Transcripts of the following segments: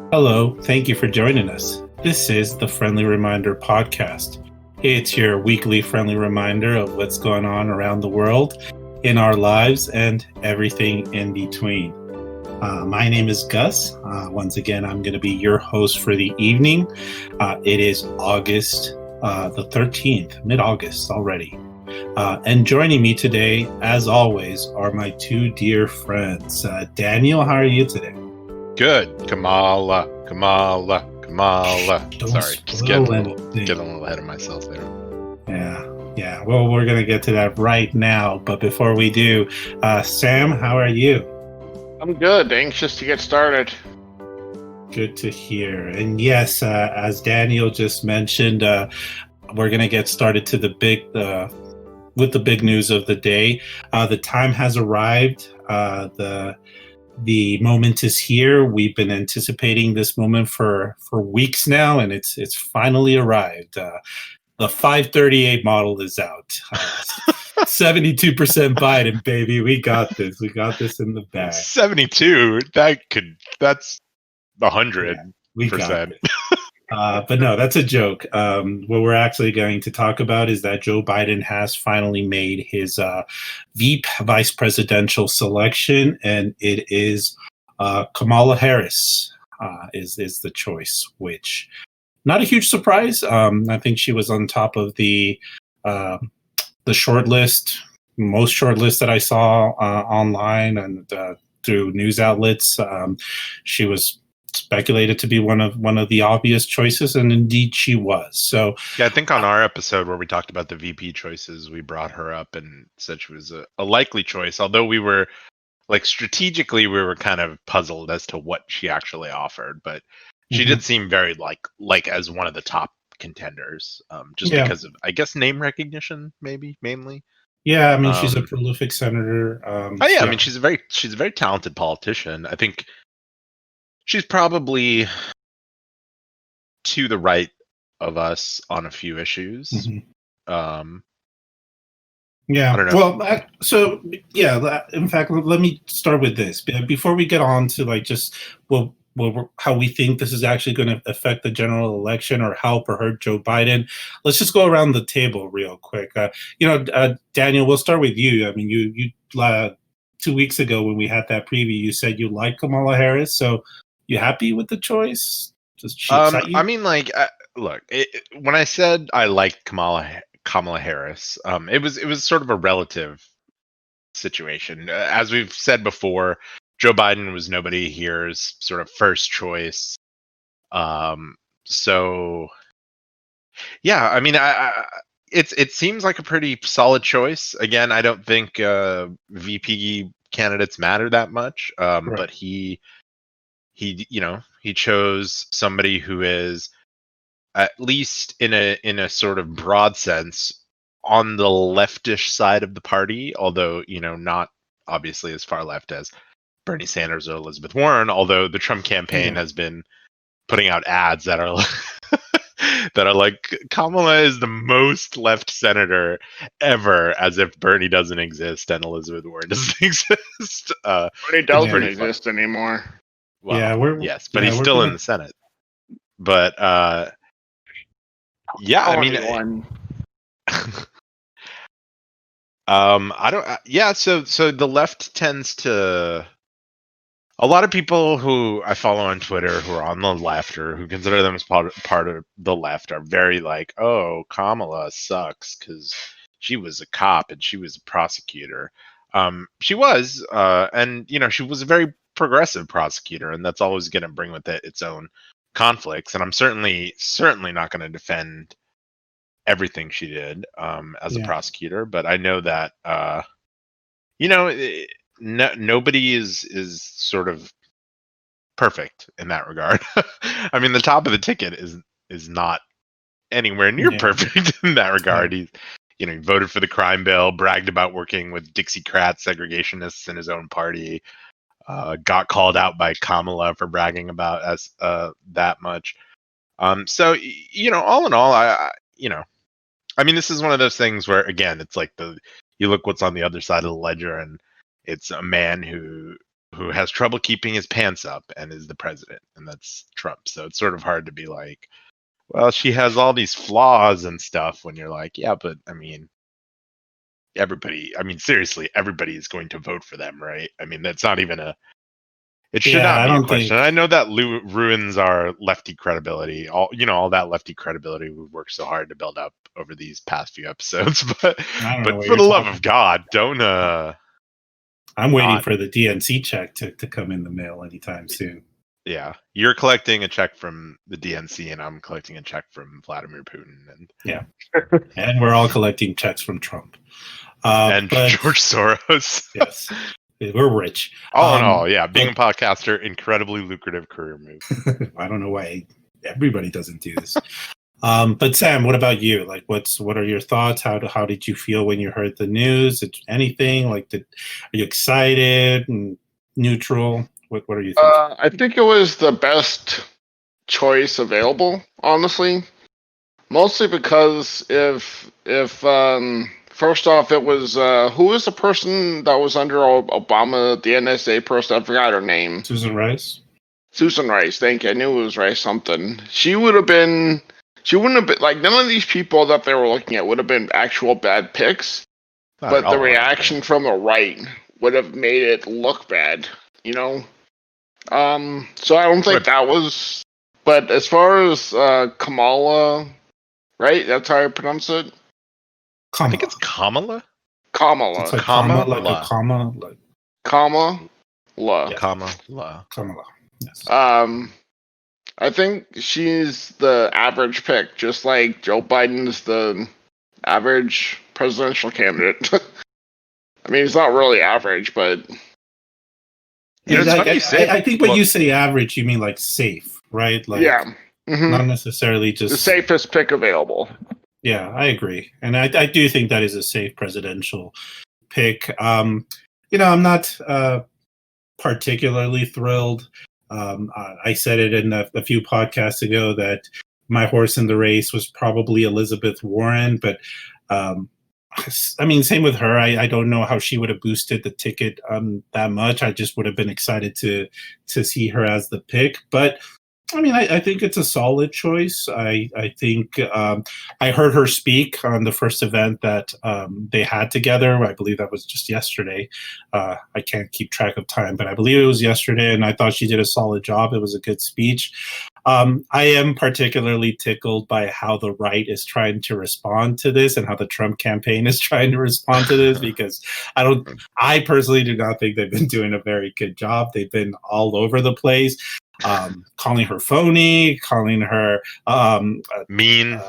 Hello, thank you for joining us. This is the Friendly Reminder podcast. It's your weekly friendly reminder of what's going on around the world, in our lives, and everything in between. My name is Gus. Once again, I'm going to be your host for the evening. It is August the 13th, mid-August already. And joining me today, as always, are my two dear friends. Daniel, how are you today? Good. Kamala. Sorry, just getting a little ahead of myself there. Yeah. Well, we're going to get to that right now. But before we do, Sam, how are you? I'm good. Anxious to get started. Good to hear. And yes, as Daniel just mentioned, we're going to get started to with the big news of the day. The time has arrived. The moment is here. We've been anticipating this moment for weeks now, and it's finally arrived. The 538 model is out. 72% Biden, baby. We got this. We got this in the bag. 72. That's 100%. Yeah, we got it. But no, that's a joke. What we're actually going to talk about is that Joe Biden has finally made his Veep vice presidential selection, and it is Kamala Harris is the choice, which not a huge surprise. I think she was on top of the short list, most short list that I saw online and through news outlets. She was speculated to be one of the obvious choices, and indeed she was. So yeah, I think on our episode where we talked about the VP choices, we brought her up and said she was a likely choice, although we were strategically we were kind of puzzled as to what she actually offered, but she did seem very like as one of the top contenders, because of, I guess, name recognition, maybe mainly. Yeah, I mean, she's a prolific senator. I mean, she's a very talented politician. I think she's probably to the right of us on a few issues. Yeah. I don't know. Well, in fact, let me start with this before we get on to how we think this is actually going to affect the general election or help or hurt Joe Biden. Let's just go around the table real quick. Daniel, we'll start with you. I mean, you 2 weeks ago when we had that preview, you said you like Kamala Harris. So you happy with the choice? Does she excite you? I mean, look, when I said I liked Kamala Harris, it was sort of a relative situation. As we've said before, Joe Biden was nobody here's sort of first choice. So yeah, I mean, it seems like a pretty solid choice. Again, I don't think VP candidates matter that much, Right. but he chose somebody who is, at least in a sort of broad sense, on the leftish side of the party, although not obviously as far left as Bernie Sanders or Elizabeth Warren, although the Trump campaign has been putting out ads that are like Kamala is the most left senator ever, as if Bernie doesn't exist and Elizabeth Warren doesn't exist. Bernie doesn't exist anymore. Well, yes, but he's still in the Senate. But yeah, I mean, I don't. Yeah, so the left tends to. A lot of people who I follow on Twitter who are on the left or who consider them as part of the left are very like, oh, Kamala sucks because she was a cop and she was a prosecutor. She was, and she was a very progressive prosecutor, and that's always going to bring with it its own conflicts. And I'm certainly not going to defend everything she did as a prosecutor, but I know that nobody is sort of perfect in that regard. I mean, the top of the ticket is not anywhere near perfect in that regard. He voted for the crime bill, bragged about working with Dixiecrat segregationists in his own party, got called out by Kamala for bragging about us that much. So all in all, I mean, this is one of those things where, again, it's like you look what's on the other side of the ledger, and it's a man who who has trouble keeping his pants up and is the president, and that's Trump. So it's sort of hard to be like, well, she has all these flaws and stuff when you're like, yeah, but I mean, seriously, everybody is going to vote for them, right? I mean, that's not even it should not be a question. And I know that ruins our lefty credibility. All that lefty credibility we've worked so hard to build up over these past few episodes. But for the love of God, don't. I'm waiting for the DNC check to come in the mail anytime soon. Yeah, you're collecting a check from the DNC, and I'm collecting a check from Vladimir Putin, and and we're all collecting checks from Trump and George Soros. Yes. We're rich. All in all, yeah, being a podcaster, incredibly lucrative career move. I don't know why everybody doesn't do this. But Sam, what about you? Like, what are your thoughts? How did you feel when you heard the news? Anything like? Are you excited and neutral? What are you thinking? I think it was the best choice available, honestly. Mostly because if first off, it was who was the person that was under Obama, the NSA person? I forgot her name. Susan Rice. Susan Rice. Thank you. I knew it was Rice something. She wouldn't have been like, none of these people that they were looking at would have been actual bad picks. But the reaction from the right would have made it look bad, you know? So I don't think that was. But as far as Kamala, right? That's how I pronounce it. I think it's Kamala. Kamala. It's like Kamala, like a comma, like Kamala. Kamala. Yes. I think she's the average pick, just like Joe Biden's the average presidential candidate. I mean, he's not really average, but I think when you say average, you mean like safe, right? Like, not necessarily just the safest pick available. Yeah, I agree, and I do think that is a safe presidential pick. I'm not particularly thrilled. I said it in a few podcasts ago that my horse in the race was probably Elizabeth Warren, but same with her. I don't know how she would have boosted the ticket that much. I just would have been excited to see her as the pick, but I think it's a solid choice. I think I heard her speak on the first event that they had together. I believe that was just yesterday. I can't keep track of time, but I believe it was yesterday, and I thought she did a solid job. It was a good speech. I am particularly tickled by how the right is trying to respond to this and how the Trump campaign is trying to respond to this, because I personally do not think they've been doing a very good job. They've been all over the place. Calling her phony, calling her mean.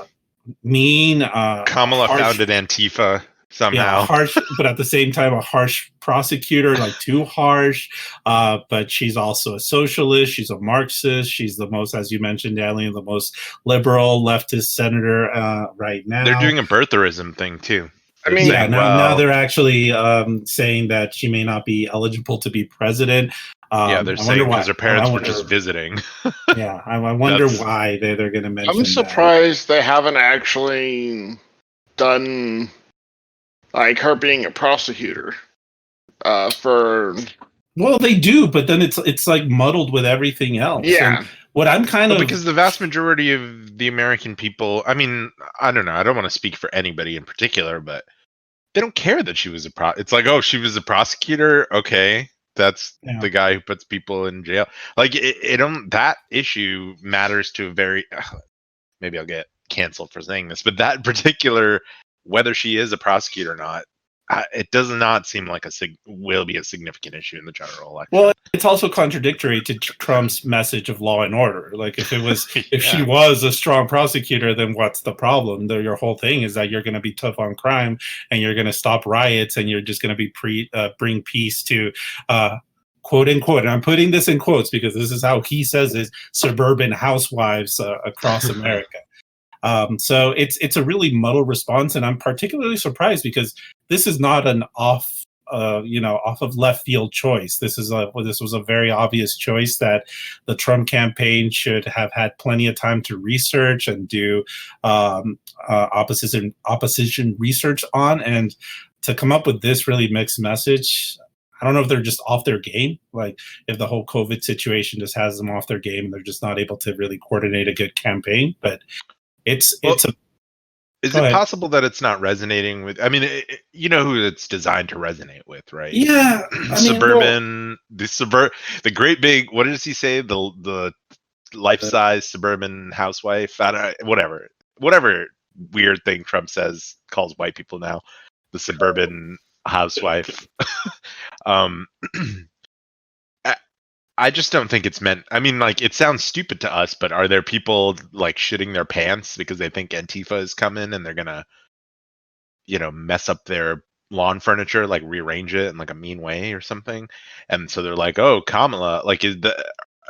Kamala founded Antifa somehow. Yeah, harsh, but at the same time, a harsh prosecutor, like too harsh. But she's also a socialist. She's a Marxist. She's the most, as you mentioned, Alien, the most liberal leftist senator right now. They're doing a birtherism thing too. Now they're actually saying that she may not be eligible to be president. They're saying because her parents were just visiting. I wonder why they're going to mention that. I'm surprised they haven't actually done like her being a prosecutor for. Well, they do, but then it's like muddled with everything else. Yeah. And what I'm because the vast majority of the American people, I don't know, I don't want to speak for anybody in particular, but they don't care that she was it's like, oh, she was a prosecutor, okay. That's the guy who puts people in jail. Like that issue matters to a very. Maybe I'll get canceled for saying this, but that particular, whether she is a prosecutor or not, it does not seem like will be a significant issue in the general election. Well, it's also contradictory to Trump's message of law and order. Like if she was a strong prosecutor, then what's the problem? Your whole thing is that you're going to be tough on crime and you're going to stop riots and you're just going to be bring peace to quote unquote. And I'm putting this in quotes because this is how he says it, suburban housewives across America. So it's a really muddled response, and I'm particularly surprised because this is not an off of left field choice. This was a very obvious choice that the Trump campaign should have had plenty of time to research and do opposition research on, and to come up with this really mixed message. I don't know if they're just off their game, like if the whole COVID situation just has them off their game and they're just not able to really coordinate a good campaign. But it's a. Is it possible that it's not resonating with? I mean, you know who it's designed to resonate with, right? Yeah, the great big. What does he say? The life-size suburban housewife. Whatever weird thing Trump calls white people now. The suburban housewife. I just don't think it's meant. I mean, like, it sounds stupid to us, but are there people like shitting their pants because they think Antifa is coming and they're gonna, mess up their lawn furniture, like rearrange it in like a mean way or something? And so they're like, "Oh, Kamala!" Like,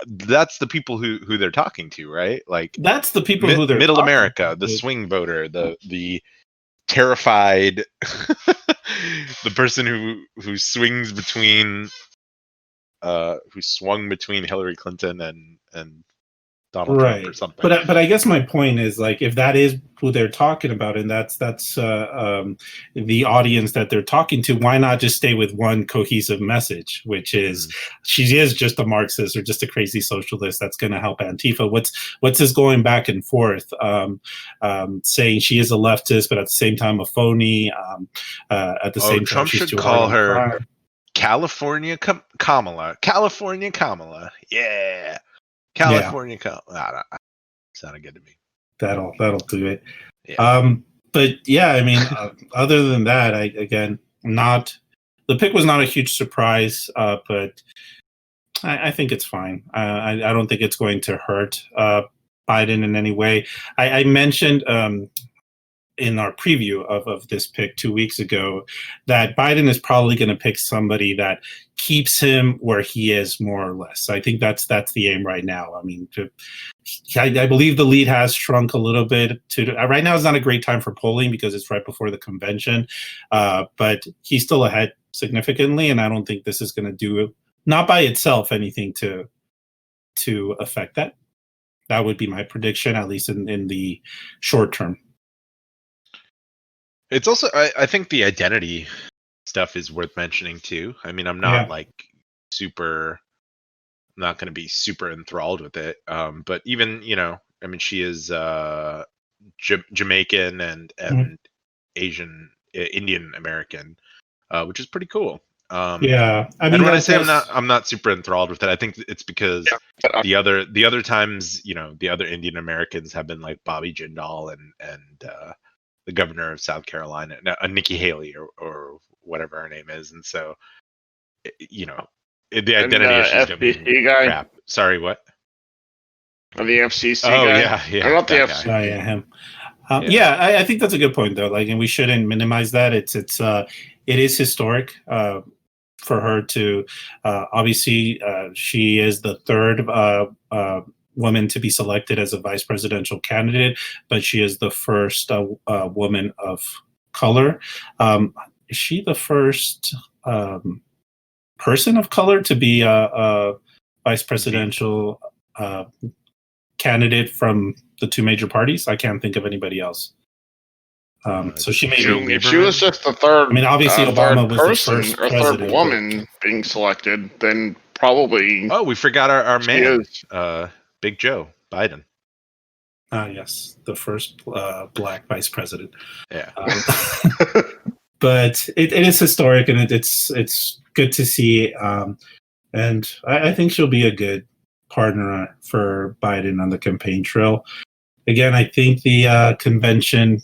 that's the people who they're talking to, right? Like, that's the people who they're middle America, the swing voter, the terrified, the person who swings between. Who swung between Hillary Clinton and Donald Trump or something. But I guess my point is, like, if that is who they're talking about and that's the audience that they're talking to, why not just stay with one cohesive message, which is she is just a Marxist or just a crazy socialist that's going to help Antifa? What's this going back and forth, saying she is a leftist but at the same time a phony? At the same time, Trump she's should call her California Kamala. Yeah. California Kamala. Sounded good to me. That'll do it. Yeah. But yeah, I mean, other than that, the pick was not a huge surprise, but I think it's fine. I don't think it's going to hurt Biden in any way. I mentioned in our preview of this pick 2 weeks ago that Biden is probably going to pick somebody that keeps him where he is, more or less. I think that's the aim right now. I mean, I believe the lead has shrunk a little bit. Right now is not a great time for polling because it's right before the convention, but he's still ahead significantly, and I don't think this is going to do, not by itself, anything to affect that. That would be my prediction, at least in the short term. It's also, I think the identity stuff is worth mentioning too. I mean, I'm not I'm not going to be super enthralled with it. But even, I mean, she is Jamaican and Asian, Indian American, which is pretty cool. I mean, and when I say I'm not super enthralled with it, I think it's because the other times, the other Indian Americans have been like Bobby Jindal and the governor of South Carolina, Nikki Haley or whatever her name is, and so the identity issues don't mean crap. Sorry, what? The FCC guy. Yeah. Not the FCC. Oh, yeah, him. I think that's a good point, though. Like, and we shouldn't minimize that. It is historic for her to. Obviously, she is the third woman to be selected as a vice presidential candidate, but she is the first woman of color. Is she the first person of color to be a vice presidential candidate from the two major parties? I can't think of anybody else. So she may if she was just the third. I mean, obviously, Obama was the first or third woman being selected, then probably. Oh, we forgot our man, Big Joe Biden. Yes, the first black vice president. Yeah. But it is historic, and it's good to see. And I think she'll be a good partner for Biden on the campaign trail. Again, I think the convention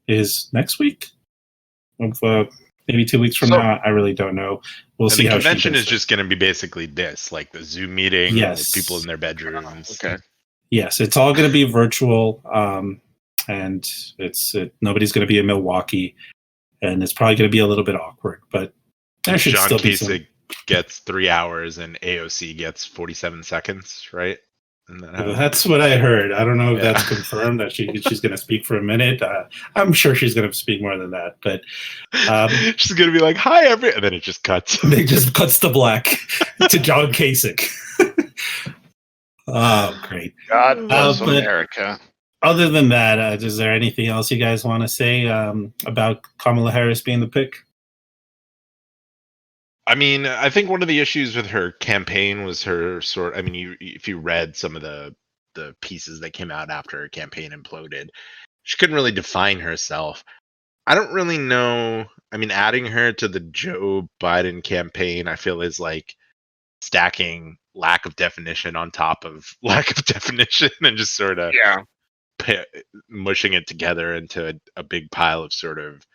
is next week. Maybe 2 weeks from now. I really don't know. We'll see how the convention is just going to be basically this, like the Zoom meeting with people in their bedrooms. Okay. Yes, it's all going to be virtual, and nobody's going to be in Milwaukee, and it's probably going to be a little bit awkward. But there should John still be Kasich gets 3 hours, and AOC gets 47 seconds, right? That's what I heard. I don't know if that's confirmed that she's going to speak for a minute. I'm sure she's going to speak more than that, but she's going to be like, "Hi, and then it just cuts. It just cuts to black to John Kasich. Oh, great! God bless America. Other than that, is there anything else you guys want to say about Kamala Harris being the pick? I mean, I think one of the issues with her campaign was her sort. I mean, if you read some of the pieces that came out after her campaign imploded, she couldn't really define herself. I don't really know. I mean, adding her to the Joe Biden campaign, I feel is like stacking lack of definition on top of lack of definition and just sort of mushing it together into a big pile of sort of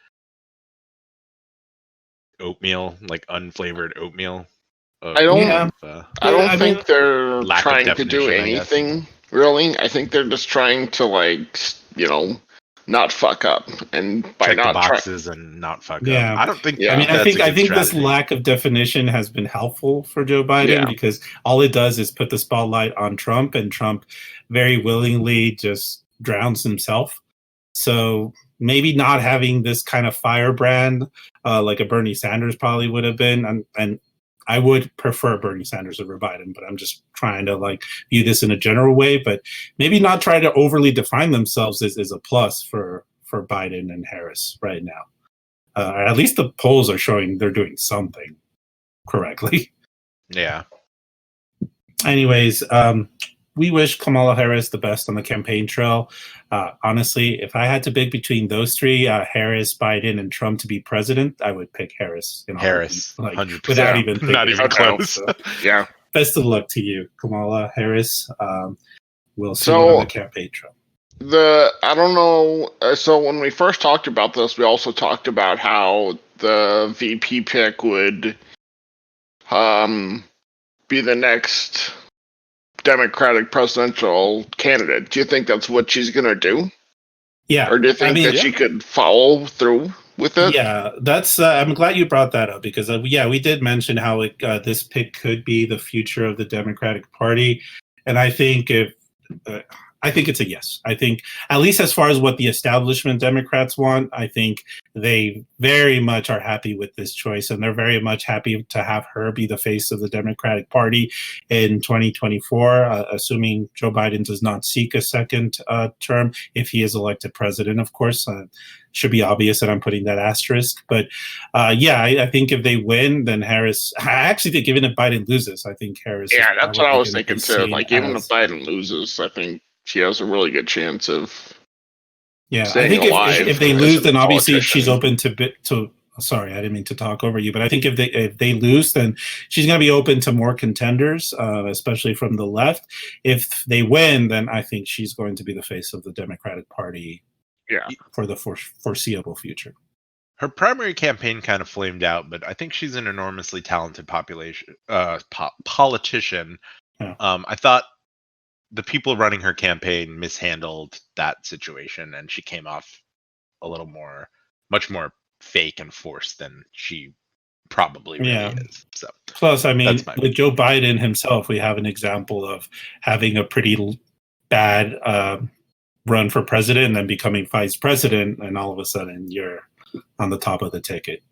oatmeal, like unflavored oatmeal. I don't think they're lack of trying to do definition, I guess. anything really. I think they're just trying to not fuck up, and by Check the not boxes and not fuck Yeah. up. I don't think. Yeah. I mean, that's a I good think this strategy. lack of definition has been helpful for Joe Biden Yeah. because all it does is put the spotlight on Trump, and Trump very willingly just drowns himself. So maybe not having this kind of firebrand like a Bernie Sanders probably would have been, and I would prefer Bernie Sanders over Biden, but I'm just trying to like view this in a general way. But maybe not try to overly define themselves is a plus for Biden and Harris right now. Or at least the polls are showing they're doing something correctly. Yeah. Anyways, we wish Kamala Harris the best on the campaign trail. Honestly, if I had to pick between those three, Harris, Biden, and Trump to be president, I would pick Harris. Harris, like 100%. without even thinking. Not even close. So, Yeah. best of luck to you, Kamala Harris. We'll see you on the campaign trail. I don't know. So when we first talked about this, we also talked about how the VP pick would be the next Democratic presidential candidate. Do you think that's what she's gonna do? Yeah. Or do you think that she could follow through with it? Yeah, that's. I'm glad you brought that up because we did mention how this pick could be the future of the Democratic Party, and I think I think it's a yes. I think, at least as far as what the establishment Democrats want, I think they very much are happy with this choice, and they're very much happy to have her be the face of the Democratic Party in 2024, assuming Joe Biden does not seek a second term if he is elected president, of course. Should be obvious that I'm putting that asterisk. But I think if they win, then Harris, I actually think even if Biden loses, I think Harris. Yeah, that's what I was thinking too. Like, even if Biden loses, I think she has a really good chance of I think if they lose, then obviously she's open to sorry, I didn't mean to talk over you, but I think if they lose, then she's going to be open to more contenders, especially from the left. If they win, then I think she's going to be the face of the Democratic Party for the foreseeable future. Her primary campaign kind of flamed out, but I think she's an enormously talented politician. Yeah. I thought the people running her campaign mishandled that situation, and she came off much more fake and forced than she probably really is. So, plus, I mean, with Joe Biden himself, we have an example of having a pretty bad run for president and then becoming vice president, and all of a sudden you're on the top of the ticket.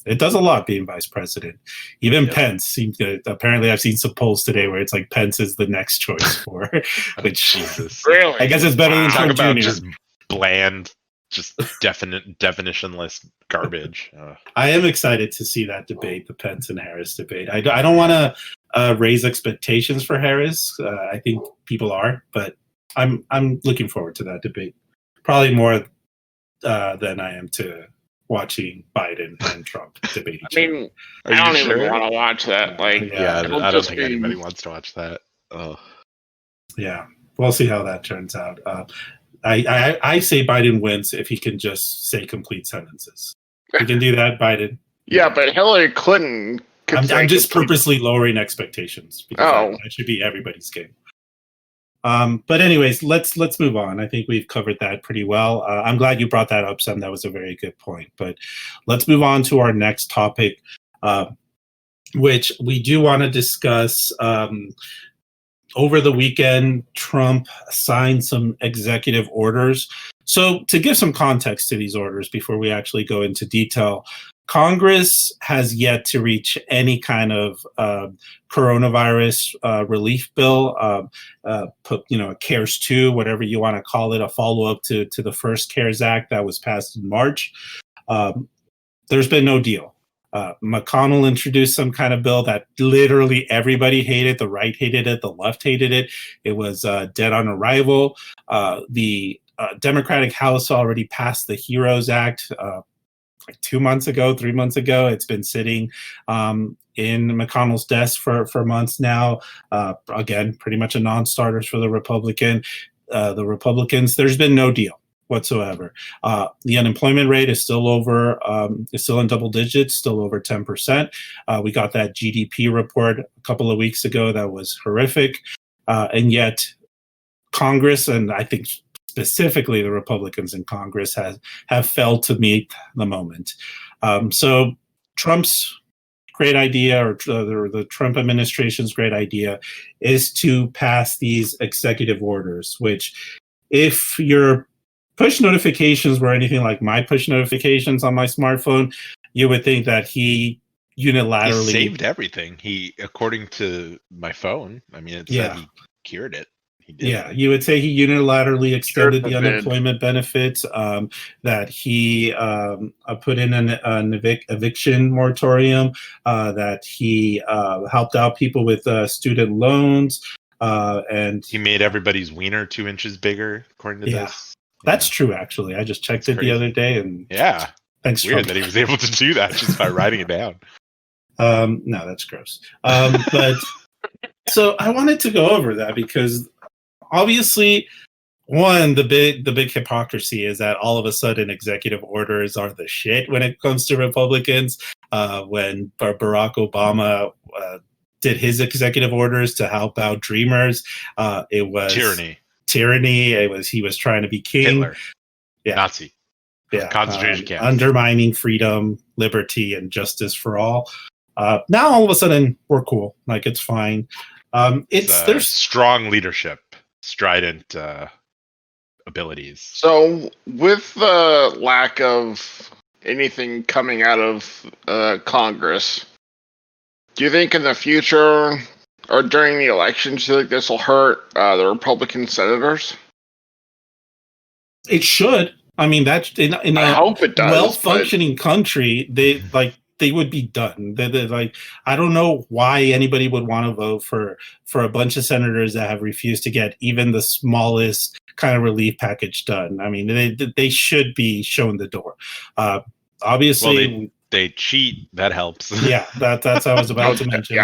It does a lot being vice president. Even Pence seems good. Apparently, I've seen some polls today where it's like Pence is the next choice for, which Jesus. Really? I guess it's better than Trump Jr. Just bland, just definitionless garbage. I am excited to see that debate, the Pence and Harris debate. I don't want to raise expectations for Harris. I think people are, but I'm looking forward to that debate. Probably more than I am to watching Biden and Trump debate each other. I mean, I don't even want to watch that. Like, I don't think anybody wants to watch that. Oh, yeah, we'll see how that turns out. I say Biden wins if he can just say complete sentences. He can do that, Biden. Yeah, but Hillary Clinton. I'm just purposely lowering expectations because that should be everybody's game. But anyways, let's move on. I think we've covered that pretty well. I'm glad you brought that up, Sam. That was a very good point. But let's move on to our next topic, which we do want to discuss. Over the weekend, Trump signed some executive orders. So to give some context to these orders before we actually go into detail, Congress has yet to reach any kind of coronavirus relief bill, a CARES 2, whatever you want to call it, a follow-up to the first CARES Act that was passed in March. There's been no deal. McConnell introduced some kind of bill that literally everybody hated. The right hated it. The left hated it. It was dead on arrival. The Democratic House already passed the HEROES Act like 2 months ago, 3 months ago. It's been sitting in McConnell's desk for months now. Again, pretty much a non-starter for the Republicans. There's been no deal whatsoever. The unemployment rate is still in double digits, still over 10%. We got that GDP report a couple of weeks ago that was horrific. And yet Congress, and I think specifically the Republicans in Congress, have failed to meet the moment. So Trump's great idea, or the Trump administration's great idea, is to pass these executive orders, which, if your push notifications were anything like my push notifications on my smartphone, you would think that he unilaterally saved everything. According to my phone, I mean, it said he cured it. Yeah, you would say he unilaterally extended the unemployment benefits, that he put in an eviction moratorium, that he helped out people with student loans, and he made everybody's wiener 2 inches bigger, according to this. That's true, actually. I just checked it the other day, and thanks. Weird that he was able to do that just by writing it down. No, that's gross. But so I wanted to go over that because obviously, one, the big hypocrisy is that all of a sudden executive orders are the shit when it comes to Republicans. When Barack Obama did his executive orders to help out Dreamers, it was tyranny. He was trying to be king. Hitler. Nazi. Concentration camps. Undermining freedom, liberty, and justice for all. Now all of a sudden we're cool. Like, it's fine. There's strong leadership, strident abilities. So with the lack of anything coming out of Congress, do you think in the future or during the elections, do you think this will hurt the Republican senators? It should. I mean, that's in I hope it does. Well-functioning country, they would be done. They're I don't know why anybody would want to vote for a bunch of senators that have refused to get even the smallest kind of relief package done. I mean, they should be shown the door. Obviously, they cheat. That helps. Yeah, that's what I was about to mention.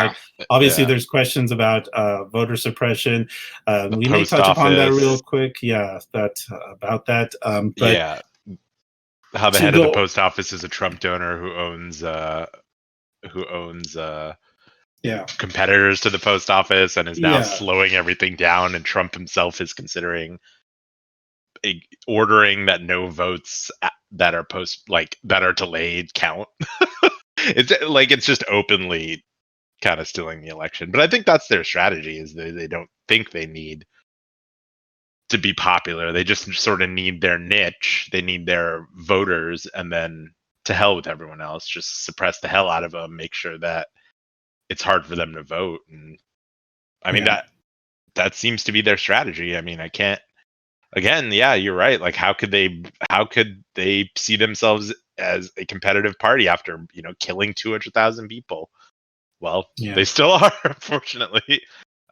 Obviously, there's questions about voter suppression. We may touch upon that real quick. Yeah, about that. But how the head of the post office is a Trump donor who owns competitors to the post office and is now slowing everything down, and Trump himself is considering ordering that no votes that are delayed count. It's just openly kind of stealing the election. But I think that's their strategy, is they don't think they need to be popular. They just sort of need their niche. They need their voters, and then to hell with everyone else. Just suppress the hell out of them. Make sure that it's hard for them to vote. And I mean, that seems to be their strategy. I mean, I can't. Again, you're right. Like, how could they see themselves as a competitive party after killing 200,000 people? Well, they still are, unfortunately.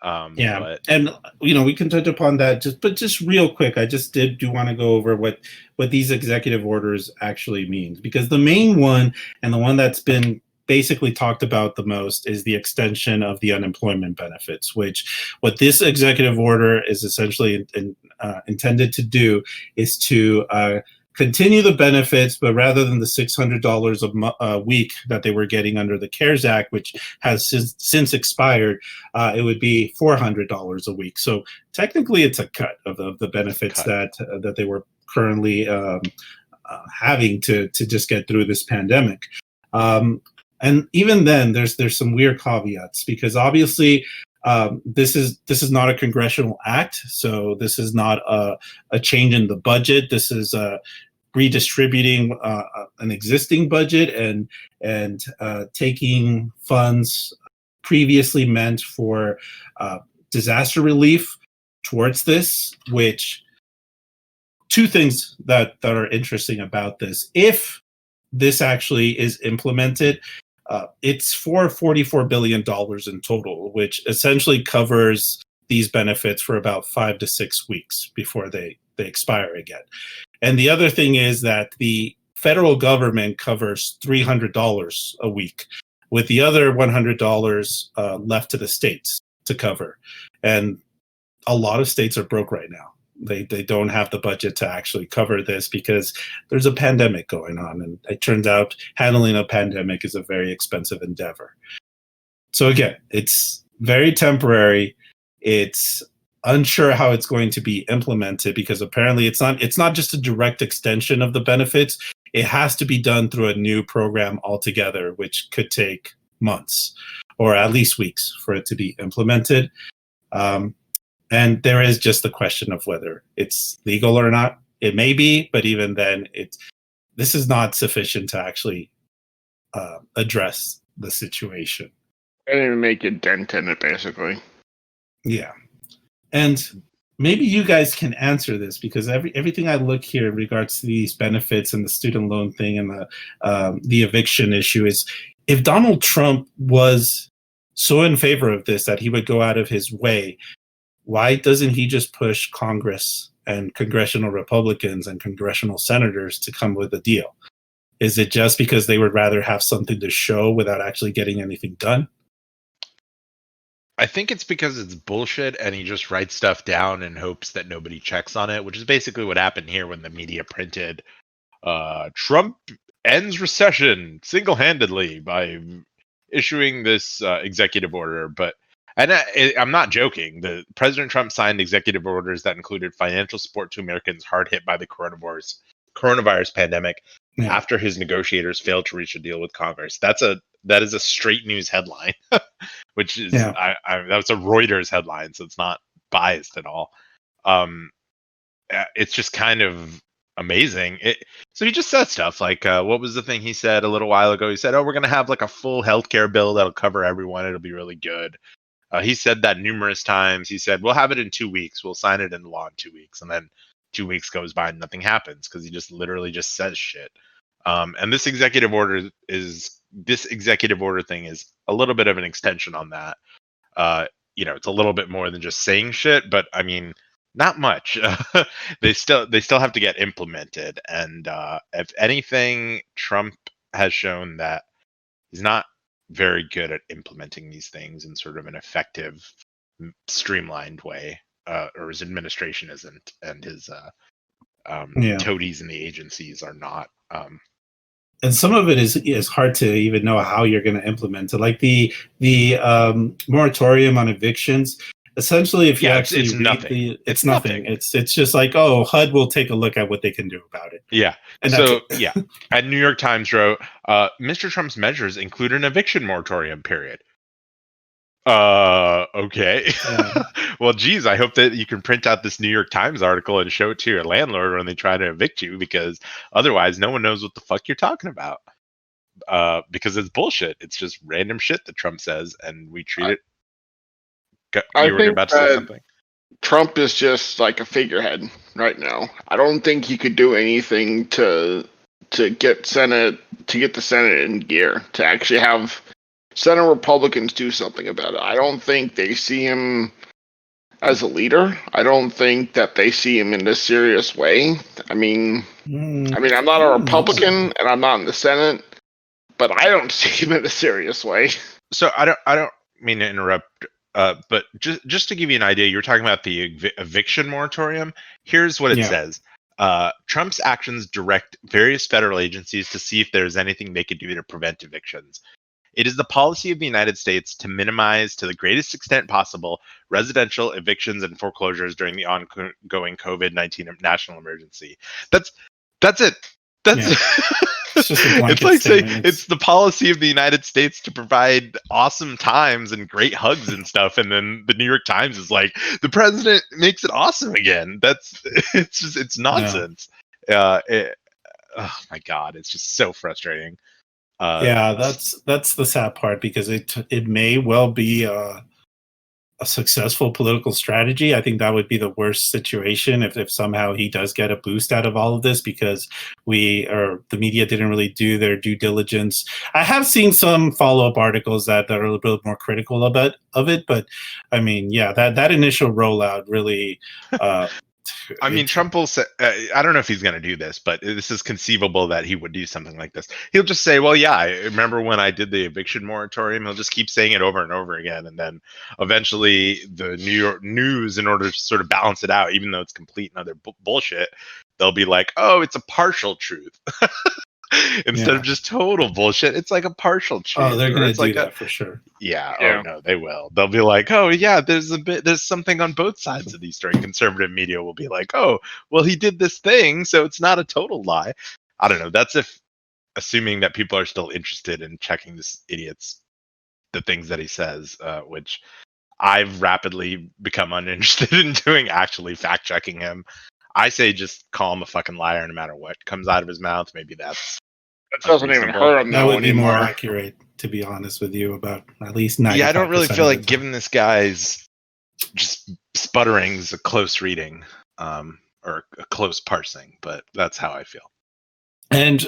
But, and we can touch upon that, just real quick. I just do want to go over what these executive orders actually means, because the main one, and the one that's been basically talked about the most, is the extension of the unemployment benefits, which what this executive order is essentially intended to do is to continue the benefits, but rather than the $600 a week that they were getting under the CARES Act, which has since expired, it would be $400 a week. So technically, it's a cut of the benefits that they were currently having to just get through this pandemic. And even then, there's some weird caveats, because obviously this is not a congressional act, so this is not a change in the budget. This is redistributing an existing budget and taking funds previously meant for disaster relief towards this. Which, two things that are interesting about this: if this actually is implemented, it's for $44 billion in total, which essentially covers these benefits for about 5 to 6 weeks before they expire again. And the other thing is that the federal government covers $300 a week, with the other $100 left to the states to cover. And a lot of states are broke right now. They don't have the budget to actually cover this because there's a pandemic going on. And it turns out handling a pandemic is a very expensive endeavor. So again, it's very temporary. It's unsure how it's going to be implemented because apparently it's not just a direct extension of the benefits. It has to be done through a new program altogether, which could take months or at least weeks for it to be implemented. And there is just the question of whether it's legal or not. It may be, but even then, this is not sufficient to actually address the situation. I didn't even make a dent in it, basically. Yeah. And maybe you guys can answer this because everything I look here in regards to these benefits and the student loan thing and the eviction issue is if Donald Trump was so in favor of this that he would go out of his way, why doesn't he just push Congress and congressional Republicans and congressional senators to come with a deal? Is it just because they would rather have something to show without actually getting anything done? I think it's because it's bullshit and he just writes stuff down in hopes that nobody checks on it, which is basically what happened here when the media printed Trump ends recession single-handedly by issuing this executive order. I'm not joking. President Trump signed executive orders that included financial support to Americans hard hit by the coronavirus pandemic after his negotiators failed to reach a deal with Congress. That is a straight news headline, which is that's a Reuters headline, so it's not biased at all. It's just kind of amazing. So he just said stuff like, what was the thing he said a little while ago? He said, "Oh, we're gonna have like a full healthcare bill that'll cover everyone. It'll be really good." He said that numerous times. He said, "We'll have it in 2 weeks. We'll sign it into law in 2 weeks," and then 2 weeks goes by and nothing happens because he just literally just says shit. And this executive order thing is a little bit of an extension on that. It's a little bit more than just saying shit, but I mean, not much. They still have to get implemented, and if anything, Trump has shown that he's not very good at implementing these things in sort of an effective, streamlined way, or his administration isn't, and his toadies in the agencies are not. And some of it is hard to even know how you're going to implement it. Like the moratorium on evictions. Essentially, if you actually it's read nothing. it's nothing. It's just like, oh, HUD will take a look at what they can do about it. Yeah. And so and New York Times wrote, Mr. Trump's measures include an eviction moratorium period. Okay. Yeah. Well, geez, I hope that you can print out this New York Times article and show it to your landlord when they try to evict you, because otherwise no one knows what the fuck you're talking about. Because it's bullshit. It's just random shit that Trump says, and we treat it. You were about to say something? Trump is just like a figurehead right now. I don't think he could do anything to get the Senate in gear, to actually have Senate Republicans do something about it. I don't think they see him as a leader. I don't think that they see him in this serious way. I mean, I'm not a Republican and I'm not in the Senate, but I don't see him in a serious way. So I don't mean to interrupt, but just to give you an idea, you were talking about the eviction moratorium. Here's what it says. Trump's actions direct various federal agencies to see if there's anything they could do to prevent evictions. It is the policy of the United States to minimize, to the greatest extent possible, residential evictions and foreclosures during the ongoing COVID-19 national emergency. That's it. It's just a blanket like saying it's the policy of the United States to provide awesome times and great hugs and stuff, and then the New York Times is like, the president makes it awesome again. It's nonsense. Oh my God, it's just so frustrating. That's the sad part, because it may well be a successful political strategy. I think that would be the worst situation if somehow he does get a boost out of all of this, because the media didn't really do their due diligence. I have seen some follow-up articles that are a little bit more critical of it, but I mean, yeah, that initial rollout really I mean, Trump will say, I don't know if he's going to do this, but this is conceivable that he would do something like this. He'll just say, well, yeah, I remember when I did the eviction moratorium. He'll just keep saying it over and over again. And then eventually the New York News, in order to sort of balance it out, even though it's complete and other bullshit, they'll be like, oh, it's a partial truth. Instead of just total bullshit, it's like a partial truth. Oh, they're going to do that for sure. Yeah. Oh no, they will. They'll be like, oh yeah, there's something on both sides of the story. Conservative media will be like, oh, well, he did this thing, so it's not a total lie. I don't know. That's assuming that people are still interested in checking this the things that he says, which I've rapidly become uninterested in doing, actually fact checking him. I say just call him a fucking liar no matter what comes out of his mouth. Maybe that doesn't even hurt him. That would be more accurate, to be honest with you, about at least 95%. Yeah, I don't really feel like giving this guy's just sputterings a close reading or a close parsing, but that's how I feel. And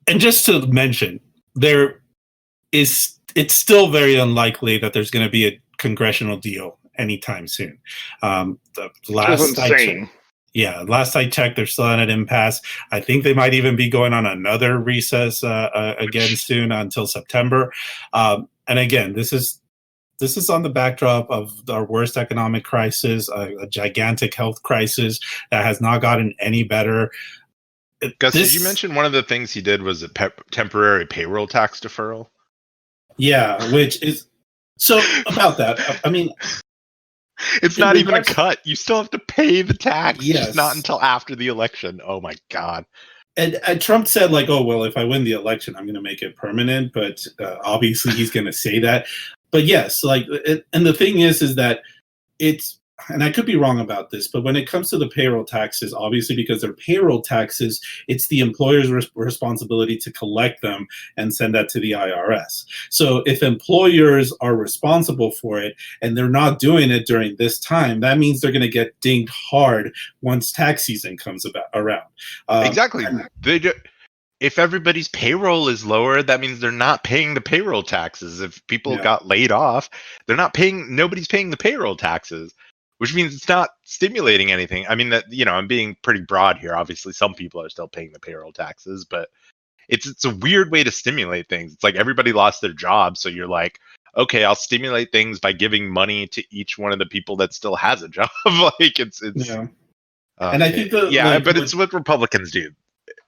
just to mention, it's still very unlikely that there's going to be a congressional deal anytime soon. Last I checked, they're still at an impasse. I think they might even be going on another recess again soon until September. And again, this is on the backdrop of our worst economic crisis, a gigantic health crisis that has not gotten any better. Gus, did you mention one of the things he did was a temporary payroll tax deferral? Yeah, which is so about that. I mean, it's not even a cut. You still have to pay the tax. Yes. Just not until after the election. Oh my God. And Trump said, like, oh, well, if I win the election, I'm going to make it permanent. But obviously he's going to say that. But yes, and the thing is that it's, and I could be wrong about this, but when it comes to the payroll taxes, obviously because they're payroll taxes, it's the employer's responsibility to collect them and send that to the IRS. So if employers are responsible for it and they're not doing it during this time, that means they're going to get dinged hard once tax season comes around. Exactly. If everybody's payroll is lower, that means they're not paying the payroll taxes. If people got laid off, nobody's paying the payroll taxes. Which means it's not stimulating anything. I mean, I'm being pretty broad here. Obviously, some people are still paying the payroll taxes, but it's a weird way to stimulate things. It's like everybody lost their job, so you're like, okay, I'll stimulate things by giving money to each one of the people that still has a job. Like it's and I think but it's what Republicans do.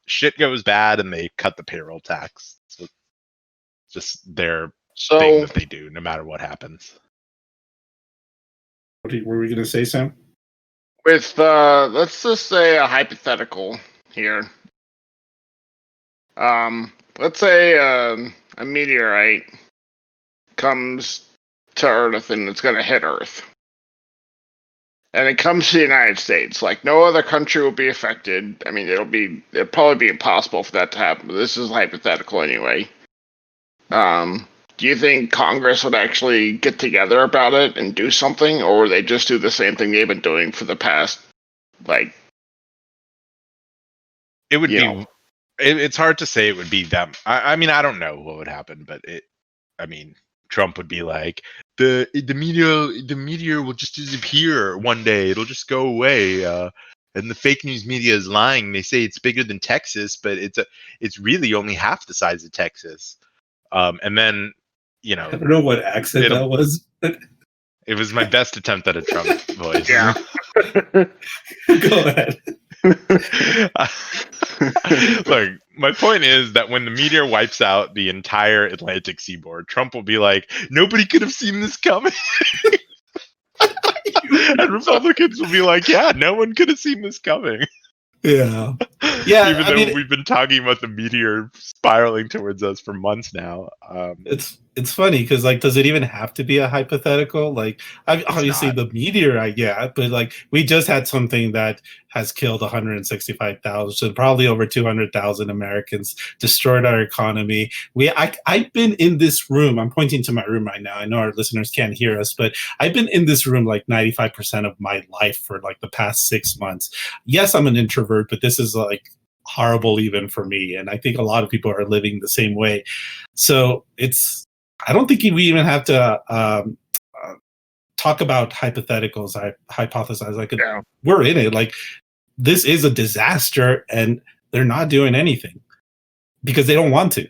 Shit goes bad, and they cut the payroll tax. It's just their thing that they do, no matter what happens. What were we going to say, Sam? With let's just say a hypothetical here. Let's say a meteorite comes to Earth and it's going to hit Earth, and it comes to the United States. Like no other country will be affected. I mean, it'll probably be impossible for that to happen. But this is hypothetical anyway. Do you think Congress would actually get together about it and do something, or would they just do the same thing they've been doing for the past, It would be. It's hard to say it would be them. I mean, I don't know what would happen, but Trump would be like, the meteor will just disappear one day. It'll just go away. And the fake news media is lying. They say it's bigger than Texas, but it's really only half the size of Texas. And then. I don't know what accent that was. It was my best attempt at a Trump voice. Yeah. Go ahead. Look, my point is that when the meteor wipes out the entire Atlantic seaboard, Trump will be like, nobody could have seen this coming. And Republicans will be like, yeah, no one could have seen this coming. Yeah. Even though we've been talking about the meteor spiraling towards us for months now. It's funny because does it even have to be a hypothetical? Obviously the meteor, but we just had something that has killed 165,000, probably over 200,000 Americans, destroyed our economy. I've been in this room. I'm pointing to my room right now. I know our listeners can't hear us, but I've been in this room like 95% of my life for like the past 6 months. Yes, I'm an introvert, but this is like horrible even for me. And I think a lot of people are living the same way. So I don't think we even have to talk about hypotheticals. I hypothesize we're in it. Like, this is a disaster, and they're not doing anything because they don't want to.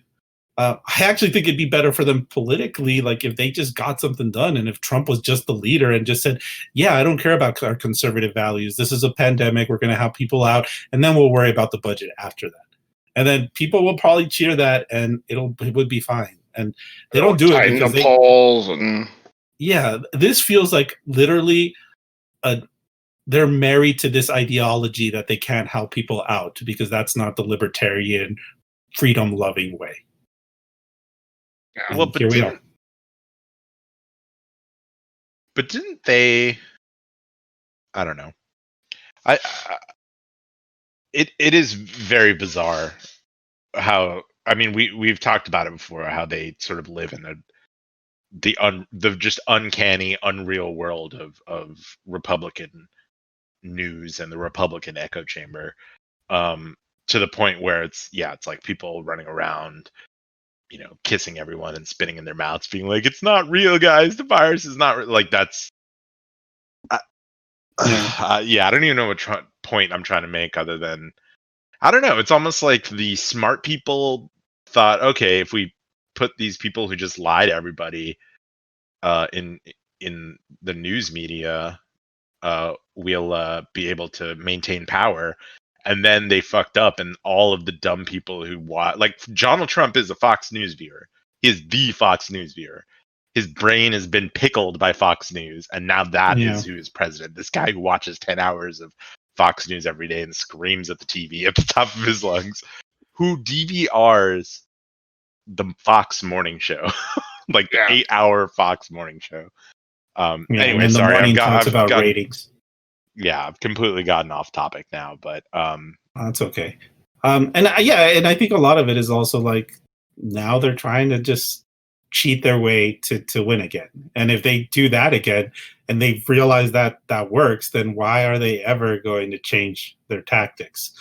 I actually think it'd be better for them politically, like if they just got something done, and if Trump was just the leader and just said, yeah, I don't care about our conservative values. This is a pandemic. We're going to help people out, and then we'll worry about the budget after that. And then people will probably cheer that, and it would be fine. And they don't do it because polls and this feels like literally they're married to this ideology that they can't help people out because that's not the libertarian, freedom-loving way. Well, but here we are. But didn't they? I don't know. It is very bizarre how, I mean, we've talked about it before, how they sort of live in the just uncanny, unreal world of Republican news and the Republican echo chamber, to the point where it's like people running around, kissing everyone and spitting in their mouths, being like, "It's not real, guys. The virus is not real." Like, that's I don't even know what point I'm trying to make, other than, I don't know. It's almost like the smart people thought, okay, if we put these people who just lie to everybody in the news media, we'll be able to maintain power. And then they fucked up, and all of the dumb people who watch, like Donald Trump is a Fox News viewer. He is the Fox News viewer. His brain has been pickled by Fox News, and now that is who is president. This guy who watches 10 hours of Fox News every day and screams at the TV at the top of his lungs, who DVRs the Fox morning show, like the 8-hour Fox morning show. Anyway, sorry, I've about ratings. Yeah, I've completely gotten off topic now, but that's okay. And I think a lot of it is also like, now they're trying to just cheat their way to win again. And if they do that again and they realize that works, then why are they ever going to change their tactics?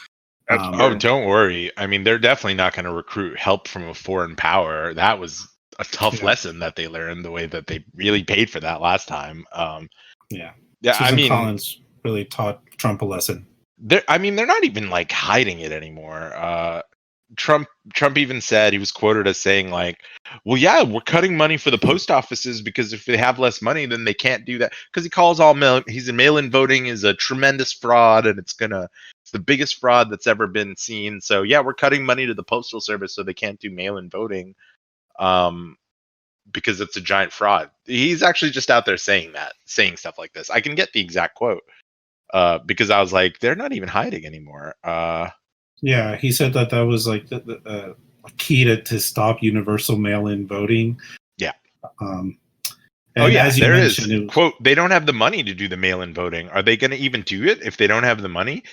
Don't worry. I mean, they're definitely not going to recruit help from a foreign power. That was a tough lesson that they learned, the way that they really paid for that last time. Susan Collins really taught Trump a lesson. They're not even like hiding it anymore. Trump even said, he was quoted as saying, like, well, yeah, we're cutting money for the post offices because if they have less money, then they can't do that. Because he calls mail-in voting is a tremendous fraud, and it's the biggest fraud that's ever been seen. So yeah, we're cutting money to the Postal Service so they can't do mail-in voting, because it's a giant fraud. He's actually just out there saying stuff like this. I can get the exact quote, because I was like, they're not even hiding anymore. He said that was like the key to stop universal mail-in voting. Yeah. As you there mentioned, is. Quote, they don't have the money to do the mail-in voting. Are they going to even do it if they don't have the money?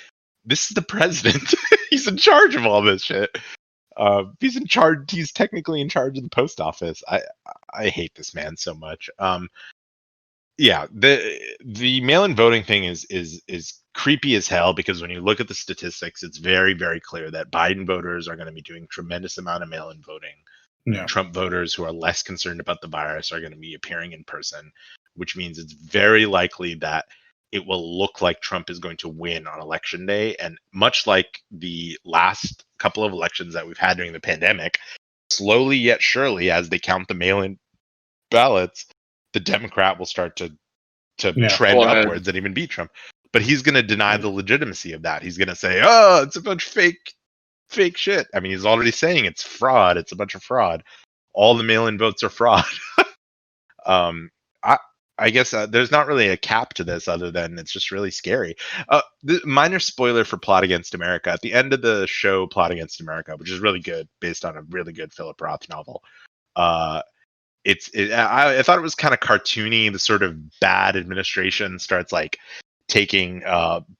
This is the president. He's in charge of all this shit. He's in charge. He's technically in charge of the post office. I hate this man so much. The mail-in voting thing is creepy as hell, because when you look at the statistics, it's very, very clear that Biden voters are going to be doing tremendous amount of mail-in voting. Yeah. Trump voters who are less concerned about the virus are going to be appearing in person, which means it's very likely that it will look like Trump is going to win on election day. And much like the last couple of elections that we've had during the pandemic, slowly yet surely, as they count the mail-in ballots, the Democrat will start to trend upwards and even beat Trump. But he's going to deny the legitimacy of that. He's going to say, "Oh, it's a bunch of fake shit." I mean, he's already saying it's fraud. It's a bunch of fraud. All the mail-in votes are fraud. I guess there's not really a cap to this, other than it's just really scary. The minor spoiler for Plot Against America. At the end of the show, Plot Against America, which is really good, based on a really good Philip Roth novel. I thought it was kind of cartoony. The sort of bad administration starts like taking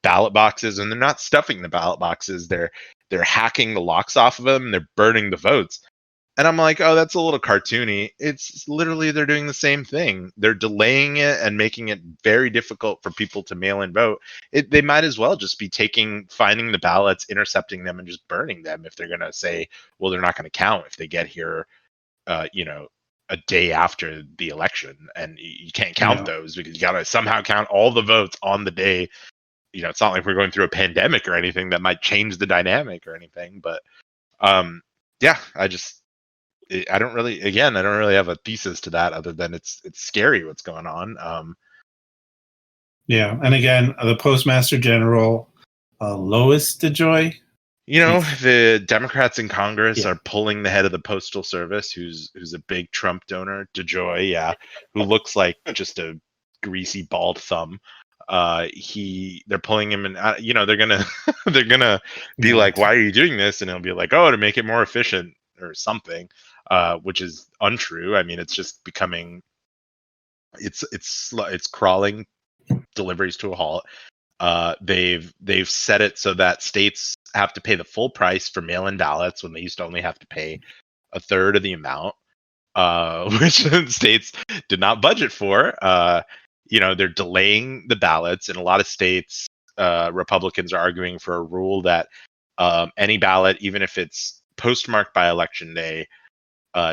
ballot boxes, and they're not stuffing the ballot boxes. They're hacking the locks off of them. And they're burning the votes. And I'm like, oh, that's a little cartoony. It's literally they're doing the same thing. They're delaying it and making it very difficult for people to mail in vote. They might as well just be finding the ballots, intercepting them, and just burning them if they're going to say, well, they're not going to count if they get here, a day after the election. And you can't count those because you got to somehow count all the votes on the day. It's not like we're going through a pandemic or anything that might change the dynamic or anything. But yeah, I don't really have a thesis to that other than it's scary what's going on. Yeah, and again, the Postmaster General, Lois DeJoy. The Democrats in Congress are pulling the head of the Postal Service, who's a big Trump donor, DeJoy, who looks like just a greasy bald thumb. They're pulling him, and they're gonna be like, "Why are you doing this?" And he'll be like, "Oh, to make it more efficient or something." Which is untrue. I mean, it's just becoming, it's crawling deliveries to a halt. They've set it so that states have to pay the full price for mail-in ballots when they used to only have to pay a third of the amount, which states did not budget for. They're delaying the ballots in a lot of states. Republicans are arguing for a rule that any ballot, even if it's postmarked by election day,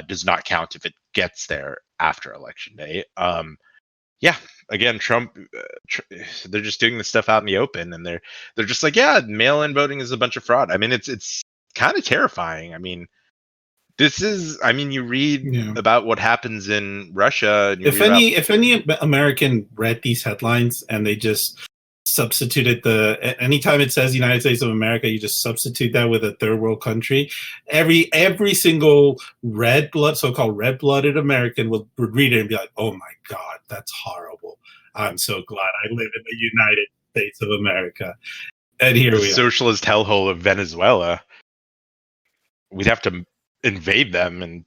does not count if it gets there after election day. Again, Trump, they're just doing this stuff out in the open, and they're just like, mail-in voting is a bunch of fraud. I mean, it's kind of terrifying. I mean, you read about what happens in Russia. And if any American read these headlines and they just substituted anytime it says United States of America, you just substitute that with a third world country. Every single so-called red-blooded American would read it and be like, oh my God, that's horrible. I'm so glad I live in the United States of America. And here we are. Socialist hellhole of Venezuela. We'd have to invade them and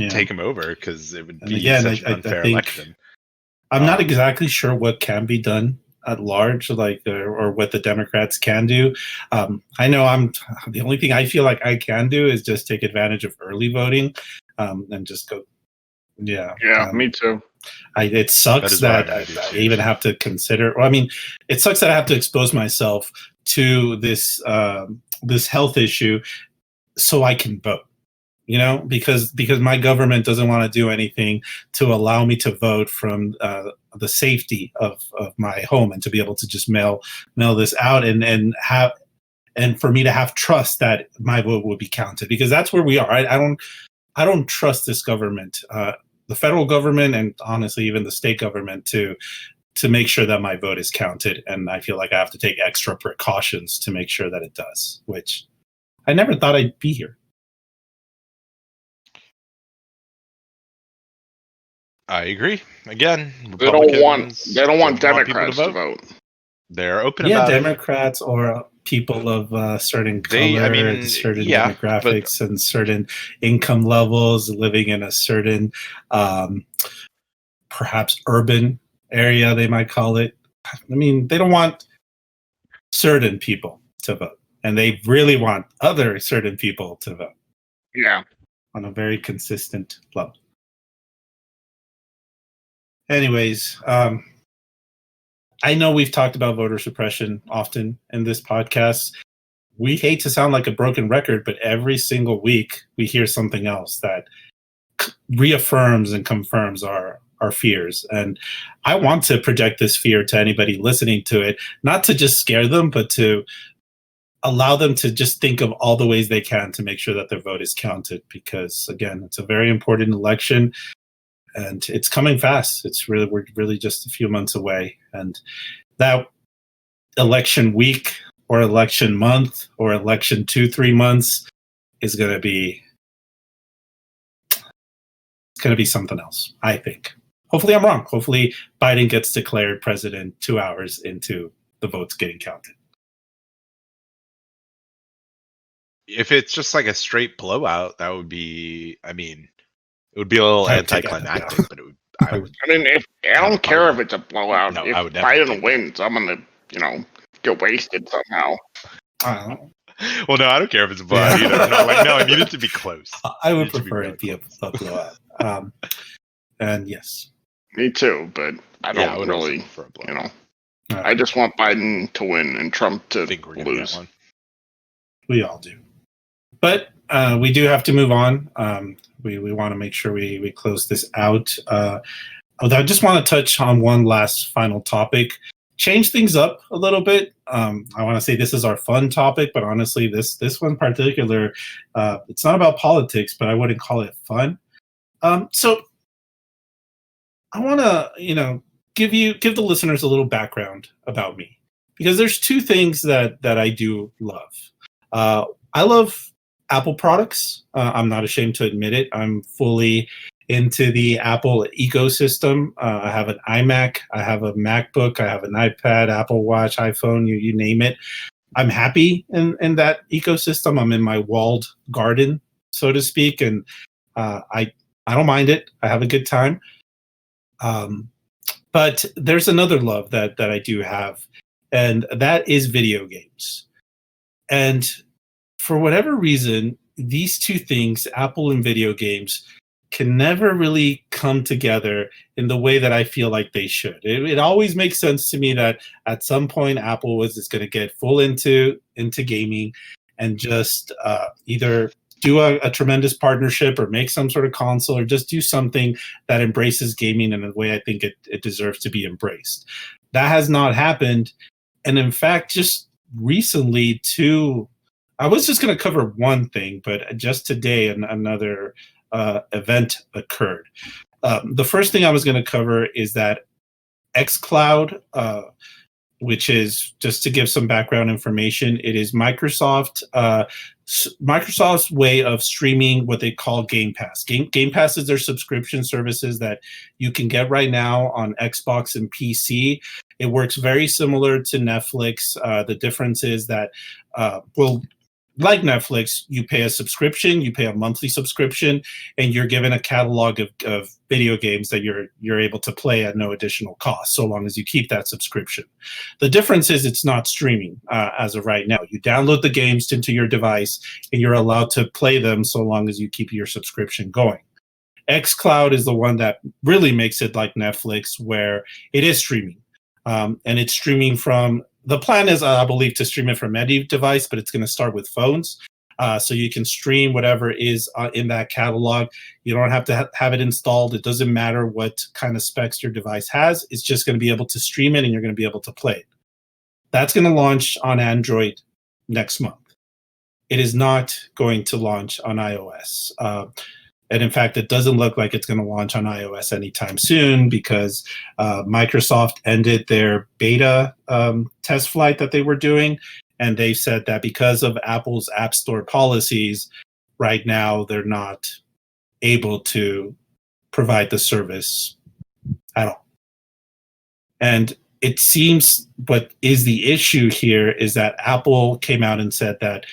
take them over because it would be such an unfair election. I'm not exactly sure what can be done at large, or what the Democrats can do. I know the only thing I feel like I can do is just take advantage of early voting, and just go. Yeah. Me too. It sucks that I even have to consider. Well, I mean, it sucks that I have to expose myself to this health issue so I can vote. Because my government doesn't want to do anything to allow me to vote from the safety of my home, and to be able to just mail this out and for me to have trust that my vote will be counted, because that's where we are. I don't trust this government, the federal government, and honestly even the state government to make sure that my vote is counted. And I feel like I have to take extra precautions to make sure that it does, which I never thought I'd be here. I agree. Again, they don't want Democrats to vote. They're open about Democrats or people of certain color, certain demographics, and certain income levels, living in a certain, perhaps urban area, they might call it. I mean, they don't want certain people to vote, and they really want other certain people to vote. Yeah. On a very consistent level. Anyways, I know we've talked about voter suppression often in this podcast. We hate to sound like a broken record, but every single week we hear something else that reaffirms and confirms our fears. And I want to project this fear to anybody listening to it, not to just scare them, but to allow them to just think of all the ways they can to make sure that their vote is counted. Because again, it's a very important election. And it's coming fast. We're really just a few months away. And that election week or election month or election 2-3 months is going to be something else, I think. Hopefully I'm wrong. Hopefully Biden gets declared president 2 hours into the votes getting counted. If it's just like a straight blowout, that would be, it would be a little anticlimactic, but I don't care if it's a blowout. No, if Biden wins, I'm gonna get wasted somehow. Well, no, I don't care if it's blood either. I'm not like, no, I need it to be close. I would prefer it be a blowout. And yes. Me too, but I don't really, I just want Biden to win and Trump to lose. We all do. But we do have to move on. We want to make sure we close this out. Although I just want to touch on one last final topic. Change things up a little bit. I want to say this is our fun topic, but honestly, this one in particular, it's not about politics, but I wouldn't call it fun. So I want to, give the listeners a little background about me, because there's two things that I do love. I love Apple products. I'm not ashamed to admit it. I'm fully into the Apple ecosystem. I have an iMac, I have a MacBook, I have an iPad, Apple Watch, iPhone, you name it. I'm happy in that ecosystem. I'm in my walled garden, so to speak, and I don't mind it. I have a good time. But there's another love that I do have, and that is video games. And for whatever reason, these two things, Apple and video games, can never really come together in the way that I feel like they should. It always makes sense to me that at some point Apple was just going to get full into gaming and just either do a tremendous partnership or make some sort of console or just do something that embraces gaming in a way I think it deserves to be embraced. That has not happened. And in fact, just recently I was just going to cover one thing, but just today another event occurred. The first thing I was going to cover is that xCloud, which is, just to give some background information, it is Microsoft's way of streaming what they call Game Pass. Game Pass is their subscription services that you can get right now on Xbox and PC. It works very similar to Netflix. The difference is that, like Netflix, you pay a subscription, you pay a monthly subscription, and you're given a catalog of video games that you're able to play at no additional cost, so long as you keep that subscription. The difference is it's not streaming as of right now. You download the games into your device, and you're allowed to play them so long as you keep your subscription going. xCloud is the one that really makes it like Netflix, where it is streaming. And it's streaming from... The plan is, I believe, to stream it from any device, but it's going to start with phones. So you can stream whatever is in that catalog. You don't have to have it installed. It doesn't matter what kind of specs your device has. It's just going to be able to stream it, and you're going to be able to play it. That's going to launch on Android next month. It is not going to launch on iOS. And in fact, it doesn't look like it's going to launch on iOS anytime soon, because Microsoft ended their beta test flight that they were doing. And they said that because of Apple's App Store policies, right now they're not able to provide the service at all. And it seems what is the issue here is that Apple came out and said that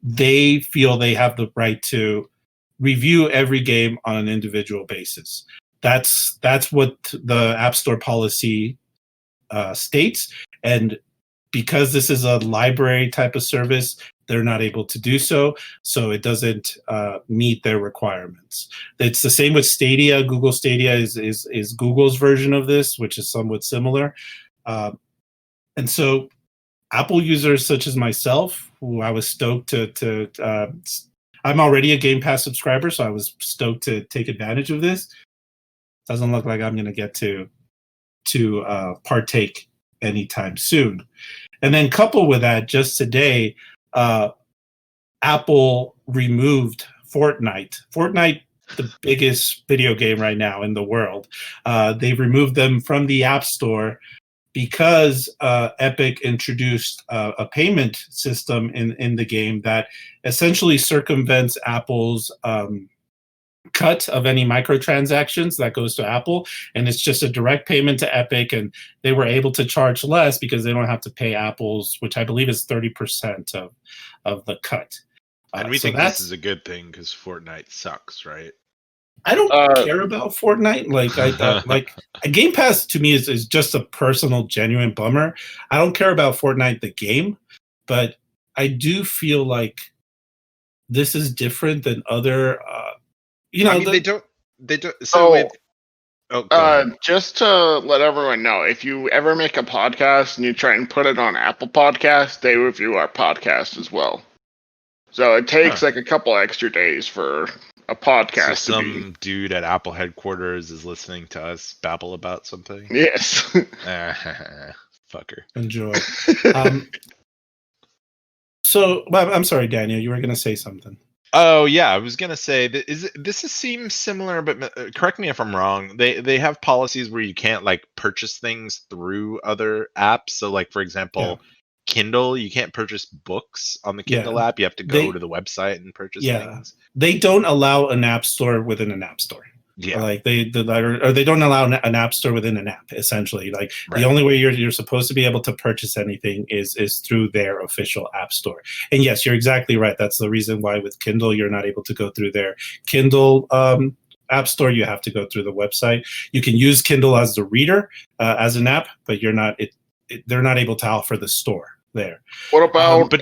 they feel they have the right to review every game on an individual basis. That's what the App Store policy states. And because this is a library type of service, they're not able to do so. So it doesn't meet their requirements. It's the same with Stadia. Google Stadia is Google's version of this, which is somewhat similar. And so Apple users such as myself, who I was stoked to I'm already a Game Pass subscriber, so I was stoked to take advantage of this. Doesn't look like I'm going to get to partake anytime soon. And then coupled with that, just today, Apple removed Fortnite. Fortnite, the biggest video game right now in the world. They've removed them from the App Store because Epic introduced a payment system in the game that essentially circumvents Apple's cut of any microtransactions that goes to Apple, and it's just a direct payment to Epic, and they were able to charge less because they don't have to pay Apple's, which I believe is 30% of the cut. And we think this is a good thing because Fortnite sucks, right? I don't care about Fortnite. Like like a Game Pass to me is just a personal, genuine bummer. I don't care about Fortnite the game, but I do feel like this is different than other. I mean, they don't. So go ahead. Just to let everyone know, if you ever make a podcast and you try and put it on Apple Podcasts, they review our podcast as well. So it takes like a couple extra days for a podcast. So some dude at Apple headquarters is listening to us babble about something. Yes. Fucker. Enjoy. So, I'm sorry, Daniel. You were going to say something. Oh yeah, I was gonna say this seems similar, but correct me if I'm wrong. They have policies where you can't like purchase things through other apps. So like for example, Kindle, you can't purchase books on the Kindle app. You have to go to the website and purchase things. They don't allow an app store within an app store. Yeah, like they don't allow an app store within an app. Essentially, like the only way you're supposed to be able to purchase anything is through their official app store. And yes, you're exactly right. That's the reason why with Kindle you're not able to go through their Kindle app store. You have to go through the website. You can use Kindle as the reader as an app, but you're not. They're not able to offer the store there. What about?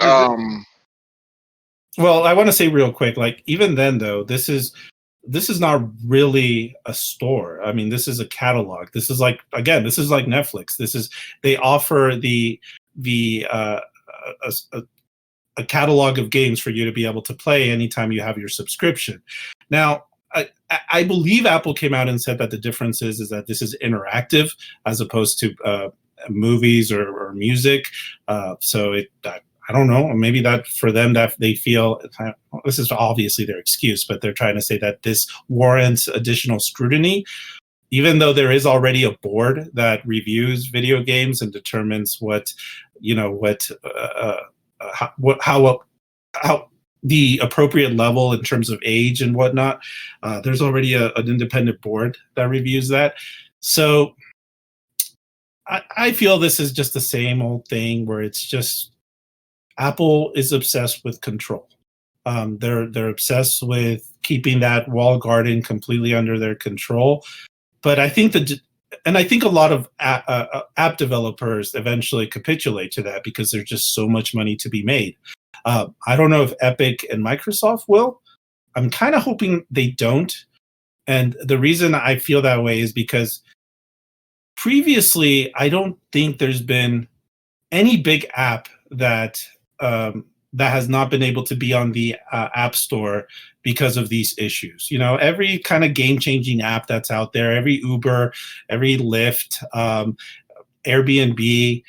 Well, I want to say real quick, like even then though, this is not really a store. I mean, this is a catalog. This is like Netflix. They offer a catalog of games for you to be able to play anytime you have your subscription. Now, I believe Apple came out and said that the difference is that this is interactive as opposed to movies or music. I don't know. Maybe that for them that they feel this is obviously their excuse, but they're trying to say that this warrants additional scrutiny, even though there is already a board that reviews video games and determines how the appropriate level in terms of age and whatnot. There's already an independent board that reviews that. So I feel this is just the same old thing where it's just Apple is obsessed with control. They're obsessed with keeping that walled garden completely under their control. But I think a lot of app developers eventually capitulate to that because there's just so much money to be made. I don't know if Epic and Microsoft will. I'm kind of hoping they don't. And the reason I feel that way is because previously, I don't think there's been any big app that has not been able to be on the App Store because of these issues. You know, every kind of game-changing app that's out there, every Uber, every Lyft, Airbnb,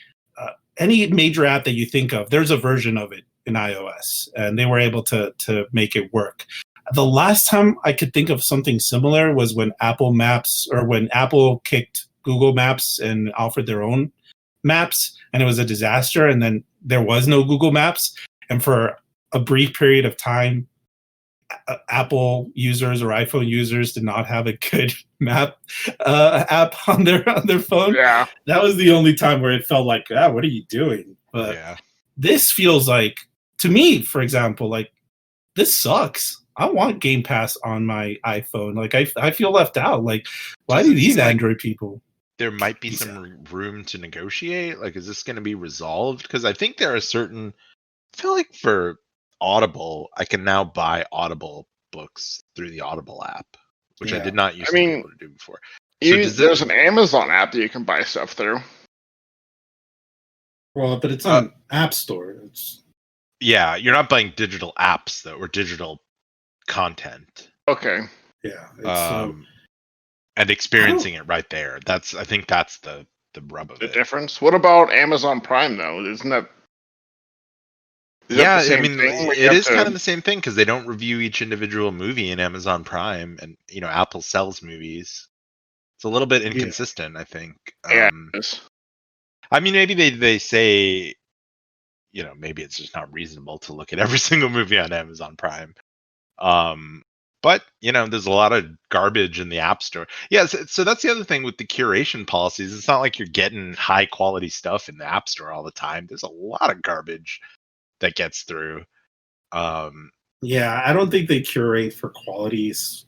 any major app that you think of, there's a version of it in iOS, and they were able to make it work. The last time I could think of something similar was when Apple kicked Google Maps and offered their own maps, and it was a disaster, and then there was no Google Maps, and for a brief period of time Apple users or iPhone users did not have a good map app on their phone. Yeah, that was the only time where it felt like, what are you doing? But this feels like, to me, for example, like this sucks. I want Game Pass on my iPhone. Like I feel left out. Like, why do these Android people? There might be some room to negotiate. Like, is this going to be resolved? Because I think there are certain. I feel like for Audible, I can now buy Audible books through the Audible app, which I did not used to be able to do before. So there's an Amazon app that you can buy stuff through. Well, but it's on App Store. Yeah, you're not buying digital apps though, or digital content. Okay. Yeah. And experiencing it right there. I think that's the rub of it. The difference. What about Amazon Prime though? Isn't that? I mean, it is kind of the same thing because they don't review each individual movie in Amazon Prime, and Apple sells movies. It's a little bit inconsistent, I think. Yeah. I mean, maybe they say, maybe it's just not reasonable to look at every single movie on Amazon Prime. But, there's a lot of garbage in the App Store. Yeah, so that's the other thing with the curation policies. It's not like you're getting high quality stuff in the App Store all the time. There's a lot of garbage that gets through. I don't think they curate for qualities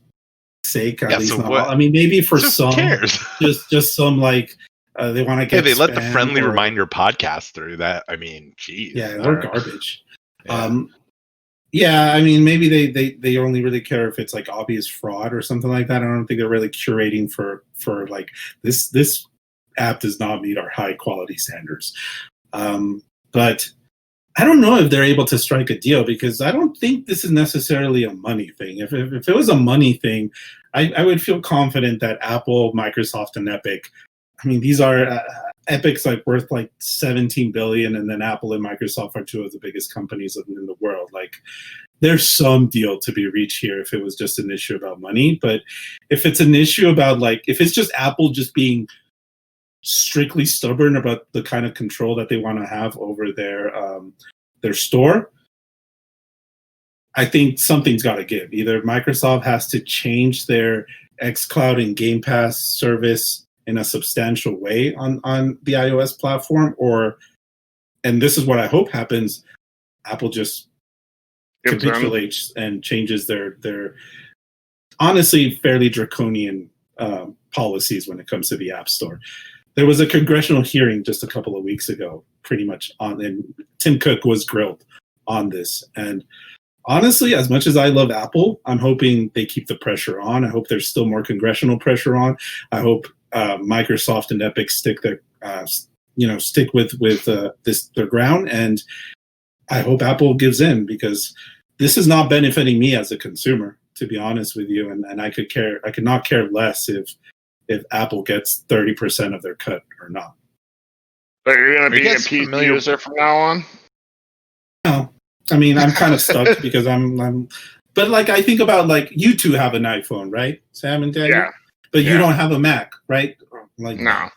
sake, at Yeah, least so not what? all. I mean, maybe for So who some, cares? just some like they want to Hey, get they let the spam friendly or reminder podcast through that. I mean, geez. yeah, All or right. garbage. Yeah. Yeah, I mean, maybe they only really care if it's like obvious fraud or something like that. I don't think they're really curating for like this app does not meet our high quality standards. But I don't know if they're able to strike a deal because I don't think this is necessarily a money thing. If it was a money thing, I would feel confident that Apple, Microsoft, and Epic. I mean, these are Epic's like worth like 17 billion, and then Apple and Microsoft are two of the biggest companies in the world. Like, there's some deal to be reached here if it was just an issue about money. But if it's an issue about like, if it's just Apple just being strictly stubborn about the kind of control that they want to have over their store, I think something's got to give. Either Microsoft has to change their xCloud and Game Pass service in a substantial way on the iOS platform, or, and this is what I hope happens, Apple just capitulates and changes their honestly fairly draconian policies when it comes to the App Store. There was a congressional hearing just a couple of weeks ago, pretty much and Tim Cook was grilled on this. And honestly, as much as I love Apple, I'm hoping they keep the pressure on. I hope there's still more congressional pressure on. I hope Microsoft and Epic stick with their ground, and I hope Apple gives in, because this is not benefiting me as a consumer, to be honest with you. And I could not care less if Apple gets 30% of their cut or not. But you're going to be a PC user from now on? No. I mean, I'm kind of stuck because I'm but like, I think about like, you two have an iPhone, right? Sam and Daniel? Yeah. But you don't have a Mac, right? Like, no.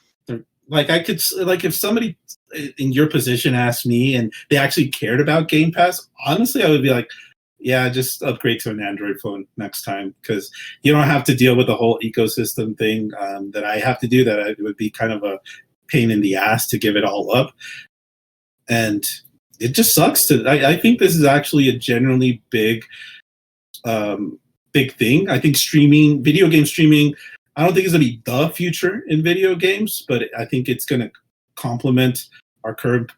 Like, I could, like, if somebody in your position asked me and they actually cared about Game Pass, honestly, I would be like, yeah, just upgrade to an Android phone next time, because you don't have to deal with the whole ecosystem thing that I have to do. That it would be kind of a pain in the ass to give it all up, and it just sucks. I think this is actually a generally big thing. I think video game streaming, I don't think it's going to be the future in video games, but I think it's going to complement our current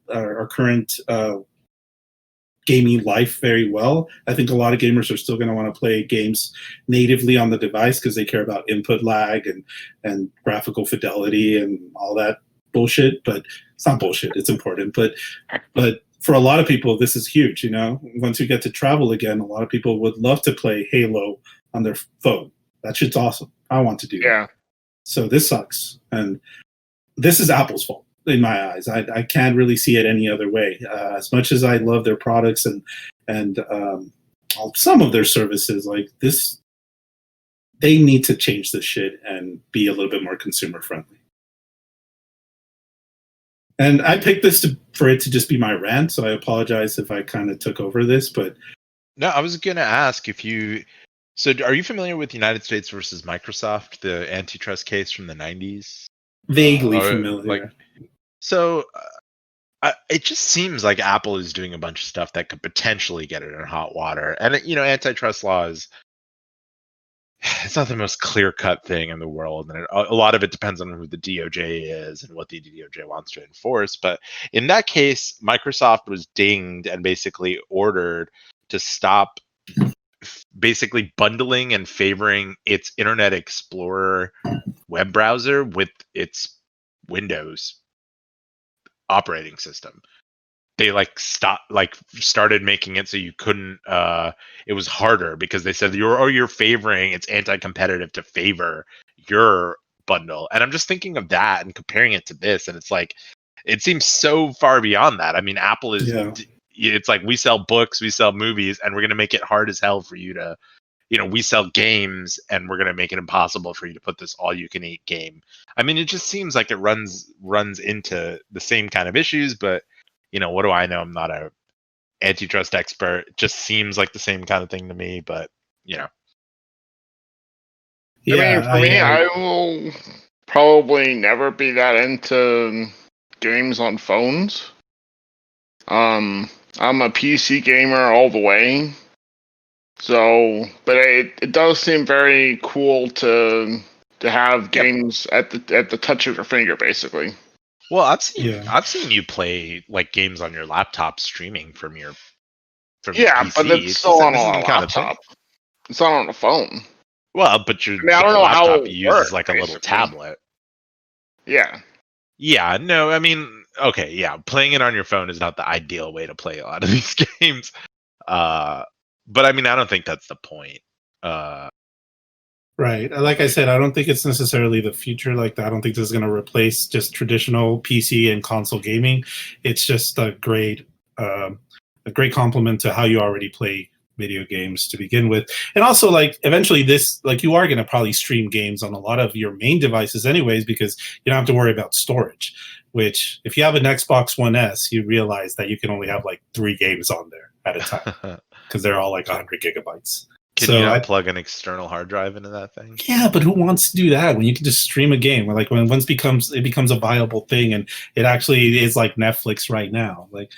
gaming life very well. I think a lot of gamers are still going to want to play games natively on the device because they care about input lag and graphical fidelity and all that bullshit. But it's not bullshit. It's important. But for a lot of people, this is huge. You know, once you get to travel again, a lot of people would love to play Halo on their phone. That shit's awesome. I want to do that. So this sucks. And this is Apple's fault in my eyes. I can't really see it any other way. As much as I love their products and some of their services, like this, they need to change this shit and be a little bit more consumer friendly. And I picked this for it to just be my rant, so I apologize if I kind of took over this, but no, I was going to ask if you. So, are you familiar with United States versus Microsoft, the antitrust case from the 90s? Vaguely familiar. It just seems like Apple is doing a bunch of stuff that could potentially get it in hot water. And, antitrust law it's not the most clear-cut thing in the world. And a lot of it depends on who the DOJ is and what the DOJ wants to enforce. But in that case, Microsoft was dinged and basically ordered to stop basically bundling and favoring its Internet Explorer web browser with its Windows operating system. They started making it so you couldn't it was harder because they said you're favoring, it's anti-competitive to favor your bundle. And I'm just thinking of that and comparing it to this, and it's like it seems so far beyond that. I mean, Apple is it's like, we sell books, we sell movies, and we're going to make it hard as hell for you to, we sell games, and we're going to make it impossible for you to put this all-you-can-eat game. I mean, it just seems like it runs into the same kind of issues, but, what do I know? I'm not a antitrust expert. It just seems like the same kind of thing to me, but, Yeah, I mean, for me, I will probably never be that into games on phones. I'm a PC gamer all the way. So, but it does seem very cool to have games at the touch of your finger, basically. Well, I've seen you play like games on your laptop streaming from your PC. But it's still on a laptop. It's not on a phone. Well, but your I don't know laptop how it uses works, like a little basically. tablet. Yeah. Yeah, no, I mean, okay, yeah, playing it on your phone is not the ideal way to play a lot of these games. But I mean, I don't think that's the point. Right. Like I said, I don't think it's necessarily the future. Like, I don't think this is going to replace just traditional PC and console gaming. It's just a great complement to how you already play video games to begin with. And also, like, eventually this, like, you are going to probably stream games on a lot of your main devices anyways, because you don't have to worry about storage, which if you have an Xbox One S, you realize that you can only have like 3 games on there at a time because they're all like 100 gigabytes. Can you not plug an external hard drive into that thing? Yeah, but who wants to do that when you can just stream a game? Like, when it becomes a viable thing, and it actually is like Netflix right now. Like,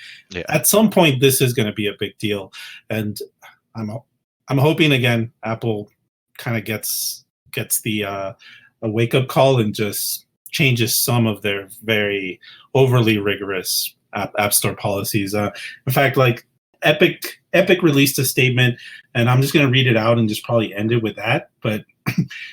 at some point, this is going to be a big deal, and I'm hoping again Apple kind of gets the a wake up call and just changes some of their very overly rigorous app store policies. In fact, like Epic released a statement, and I'm just going to read it out and just probably end it with that. But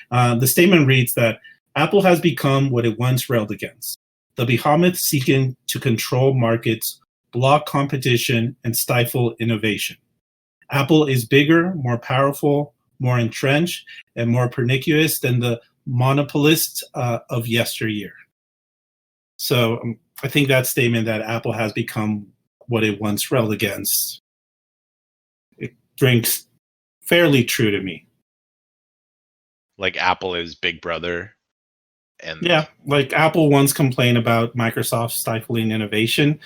the statement reads that Apple has become what it once railed against: the behemoth seeking to control markets, block competition, and stifle innovation. Apple is bigger, more powerful, more entrenched, and more pernicious than the monopolist of yesteryear. So I think that statement that Apple has become what it once railed against, it rings fairly true to me. Like Apple is Big Brother. And yeah, like Apple once complained about Microsoft stifling innovation,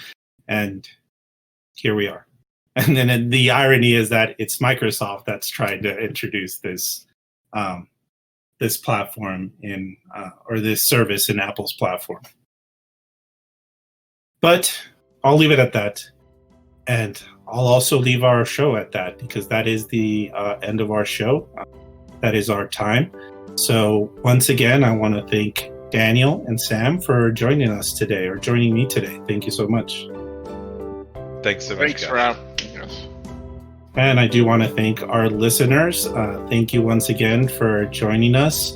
and here we are. And then the irony is that it's Microsoft that's trying to introduce this this platform in or this service in Apple's platform. But I'll leave it at that. And I'll also leave our show at that, because that is the end of our show. That is our time. So once again, I want to thank Daniel and Sam for joining us today, or joining me today. Thank you so much. Thanks so much. Thanks for having us. And I do want to thank our listeners. Thank you once again for joining us.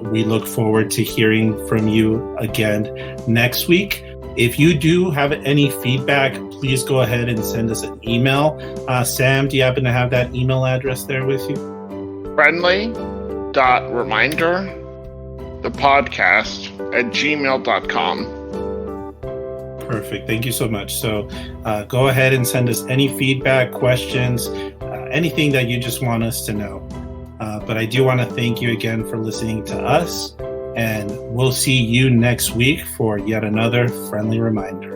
We look forward to hearing from you again next week. If you do have any feedback, please go ahead and send us an email. Sam, do you happen to have that email address there with you? friendly.reminder@gmail.com. Perfect. Thank you so much. So go ahead and send us any feedback, questions, anything that you just want us to know. But I do want to thank you again for listening to us. And we'll see you next week for yet another friendly reminder.